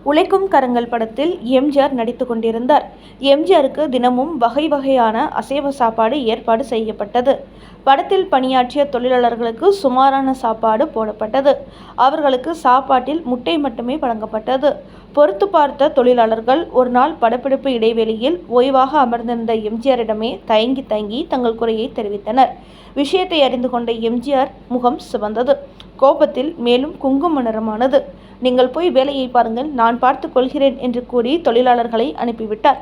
உழைக்கும் கரங்கள் படத்தில் எம்ஜிஆர் நடித்து கொண்டிருந்தார். எம்ஜிஆருக்கு தினமும் வகை வகையான அசைவ சாப்பாடு ஏற்பாடு செய்யப்பட்டது. படத்தில் பணியாற்றிய தொழிலாளர்களுக்கு சுமாரான சாப்பாடு போடப்பட்டது. அவர்களுக்கு சாப்பாட்டில் முட்டை மட்டுமே வழங்கப்பட்டது. பொறுத்து பார்த்த தொழிலாளர்கள் ஒரு நாள் படப்பிடிப்பு இடைவெளியில் ஓய்வாக அமர்ந்திருந்த எம்ஜிஆரிடமே தயங்கி தயங்கி தங்கள் குறையை தெரிவித்தனர். விஷயத்தை அறிந்து கொண்ட எம்ஜிஆர் முகம் சிவந்தது. கோபத்தில் மேலும் குங்கும நிறமானது. நீங்கள் போய் வேலையை பாருங்கள், நான் பார்த்துக் கொள்கிறேன் என்று கூறி தொழிலாளர்களை அனுப்பிவிட்டார்.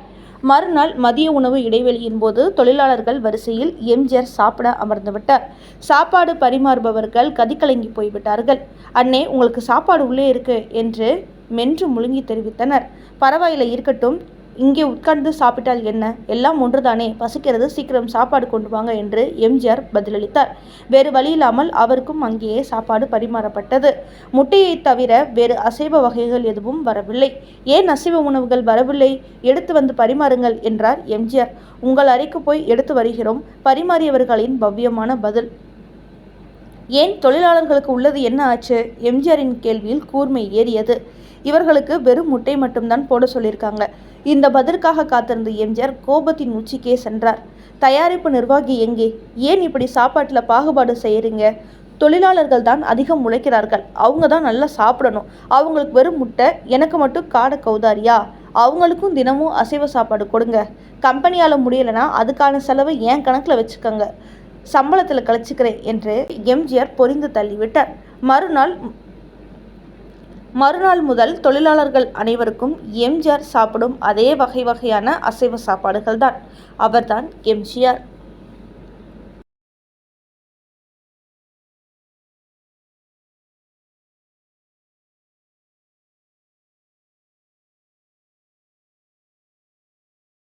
மறுநாள் மதிய உணவு இடைவெளியின் போது தொழிலாளர்கள் வரிசையில் எம்ஜிஆர் சாப்பிட அமர்ந்துவிட்டார். சாப்பாடு பரிமாறுபவர்கள் கதிகலங்கி போய்விட்டார்கள். அண்ணே, உங்களுக்கு சாப்பாடு உள்ளே இருக்கு என்று மென்று முழுங்கி தெரிவித்தனர். பரவாயில்லை, இருக்கட்டும், இங்கே உட்கார்ந்து சாப்பிட்டால் என்ன, எல்லாம் ஒன்றுதானே, பசிக்கிறது, சீக்கிரம் சாப்பாடு கொண்டு வாங்க என்று எம்ஜிஆர் பதிலளித்தார். வேறு வழியில்லாமல் அவருக்கும் அங்கேயே சாப்பாடு பரிமாறப்பட்டது. முட்டையை தவிர வேறு அசைவ வகைகள் எதுவும் வரவில்லை. ஏன் அசைவ உணவுகள் வரவில்லை? எடுத்து வந்து பரிமாறுங்கள் என்றார் எம்ஜிஆர். உங்கள் அறைக்கு போய் எடுத்து வருகிறோம். பரிமாறியவர்களின் பவ்யமான பதில். ஏன், தொழிலாளர்களுக்கு உள்ளது என்ன ஆச்சு? எம்ஜிஆரின் கேள்வியில் கூர்மை ஏறியது. இவர்களுக்கு வெறும் முட்டை மட்டும்தான் போட சொல்லியிருக்காங்க. இந்த பதிலுக்காக காத்திருந்த எம்ஜிஆர் கோபத்தின் உச்சிக்கே சென்றார். தயாரிப்பு நிர்வாகி எங்கே? ஏன் இப்படி சாப்பாட்டில் பாகுபாடு செய்கிறீங்க? தொழிலாளர்கள் தான் அதிகம் உழைக்கிறார்கள். அவங்க தான் நல்லா சாப்பிடணும். அவங்களுக்கு வெறும் முட்டை, எனக்கு மட்டும் காடை கௌதாரியா? அவங்களுக்கும் தினமும் அசைவ சாப்பாடு கொடுங்க. கம்பெனியால் முடியலைன்னா அதுக்கான செலவை என் கணக்கில் வச்சுக்கோங்க. சம்பளத்தில் கழிச்சுக்கிறேன் என்று எம்ஜிஆர் பொரிந்து தள்ளிவிட்டார். மறுநாள் முதல் தொழிலாளர்கள் அனைவருக்கும் எம்ஜிஆர் சாப்பிடும் அதே வகை வகையான அசைவ சாப்பாடுகள் தான். அவர்தான் எம்ஜிஆர்.